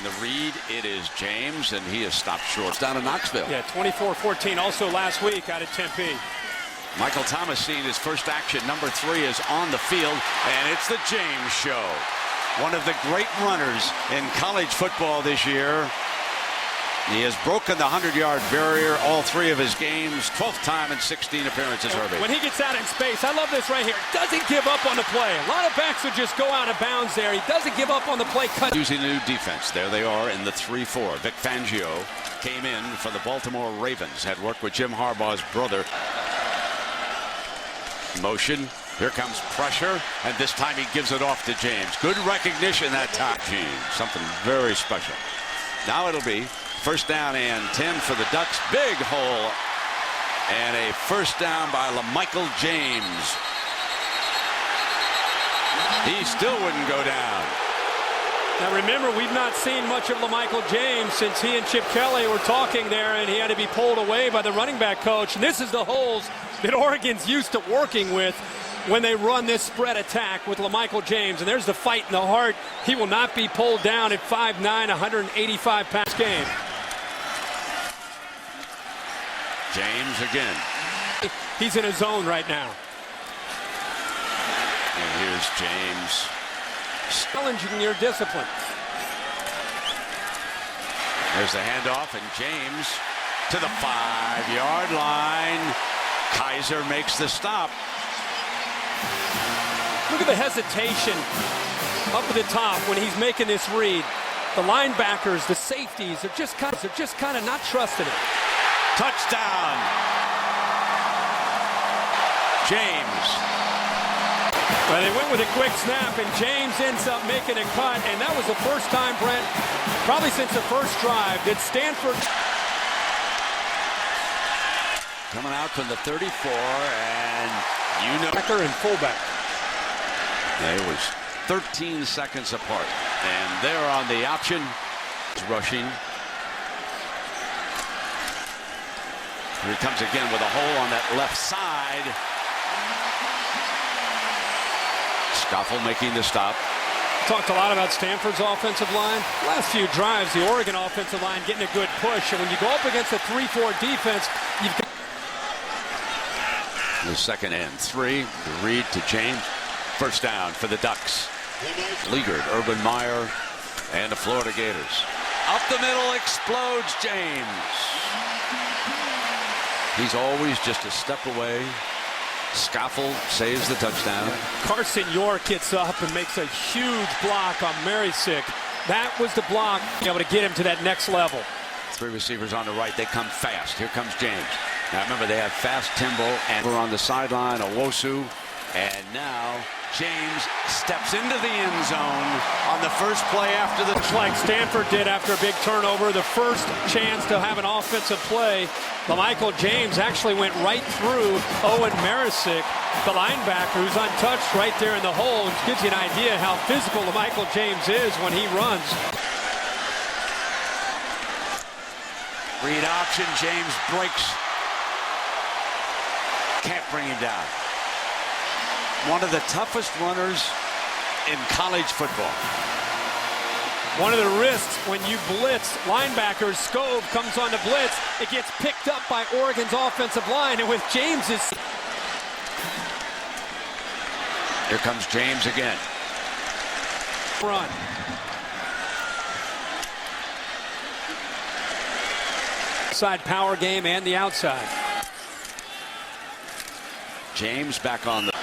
On the read, it is James, and he is stopped short. It's down in Knoxville. Yeah, 24-14 also last week out of Tempe. Michael Thomas seeing his first action. Number 3 is on the field, and it's the James Show. One of the great runners in college football this year. He has broken the 100-yard barrier all 3 of his games. 12th time in 16 appearances, Herbie. When he gets out in space, I love this right here. Doesn't give up on the play. A lot of backs would just go out of bounds there. He doesn't give up on the play. Using a new defense. There they are in the 3-4. Vic Fangio came in for the Baltimore Ravens. Had worked with Jim Harbaugh's brother. Motion. Here comes pressure, and this time he gives it off to James. Good recognition that time. James, something very special. Now it'll be first down and 10 for the Ducks. Big hole, and a first down by Lamichael James. He still wouldn't go down. Now remember, we've not seen much of Lamichael James since he and Chip Kelly were talking there, and he had to be pulled away by the running back coach. And this is the holes that Oregon's used to working with when they run this spread attack with Lamichael James. And there's the fight in the heart. He will not be pulled down at 5'9", 185-pound game. James again. He's in a zone right now. And here's James. Challenging your discipline. There's the handoff, and James to the 5-yard line. Kaiser makes the stop. Look at the hesitation up at the top when he's making this read. The linebackers, the safeties, are just kind of not trusting it. Touchdown. James. Well, they went with a quick snap, and James ends up making a cut, and that was the first time, Brent, probably since the first drive, that Stanford. Coming out from the 34, and you know. Backer and fullback. It was 13 seconds apart, and they're on the option. Rushing. Here he comes again with a hole on that left side. Stoffel making the stop. Talked a lot about Stanford's offensive line. Last few drives, the Oregon offensive line getting a good push, and when you go up against a 3-4 defense, you've got the second and 3. The read to James. First down for the Ducks. Liegert, Urban Meyer, and the Florida Gators. Up the middle explodes James. He's always just a step away. Scoffel saves the touchdown. Carson York gets up and makes a huge block on Marisick. That was the block to be able to get him to that next level. 3 receivers on the right. They come fast. Here comes James. Now remember, they have fast Timbo, and we're on the sideline, Owosu. And now James steps into the end zone on the first play after the... Just like Stanford did after a big turnover, the first chance to have an offensive play. Lamichael James actually went right through Owen Marisick, the linebacker, who's untouched right there in the hole. It gives you an idea how physical Lamichael James is when he runs. Read option, James breaks. Can't bring him down. One of the toughest runners in college football. One of the risks when you blitz, linebackers, Scove comes on the blitz, it gets picked up by Oregon's offensive line, and with James's... Here comes James again. Run. Side power game and the outside. James back on the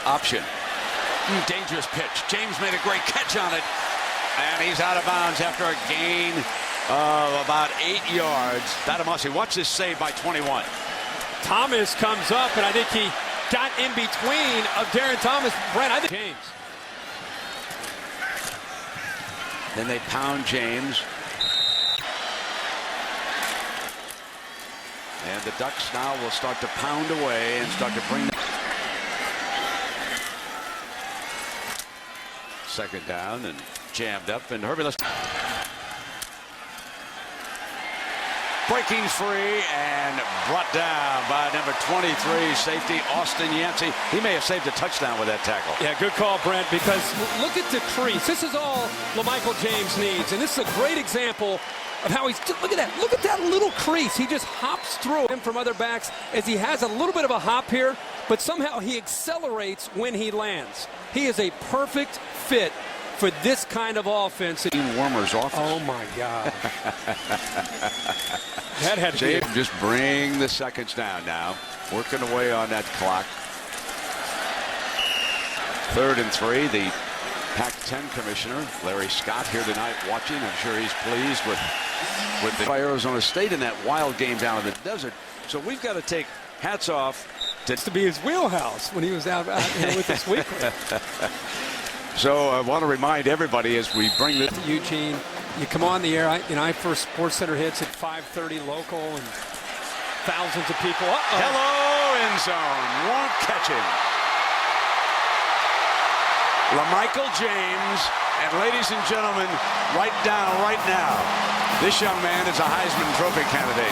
option. Dangerous pitch. James made a great catch on it, and he's out of bounds after a gain of about 8 yards. Badamasi, watch this save by 21. Thomas comes up, and I think he got in between of Darren Thomas. Brent, I think James. Then they pound James. And the Ducks now will start to pound away and start to bring... Second down and jammed up, and Herbie, let's... breaking free and brought down by number 23 safety Austin Yancey. He may have saved a touchdown with that tackle. Yeah, good call, Brent, because look at the crease. This is all Lamichael James needs, and this is a great example of how he's, look at that little crease. He just hops through him from other backs as he has a little bit of a hop here, but somehow he accelerates when he lands. He is a perfect fit for this kind of offense. Warmer's office. Oh my God. That had to James be just bring the seconds down now. Working away on that clock. 3rd and 3. The Pac-10 commissioner, Larry Scott, here tonight watching. I'm sure he's pleased with the Arizona State in that wild game down in the desert. So we've got to take hats off to be his wheelhouse when he was out here with us weekly. So I want to remind everybody as we bring this. Eugene, you come on the air. I first Sports Center hits at 5:30 local and thousands of people. Hello, end zone. Won't catch him. Lamichael James, and ladies and gentlemen, right now, this young man is a Heisman Trophy candidate.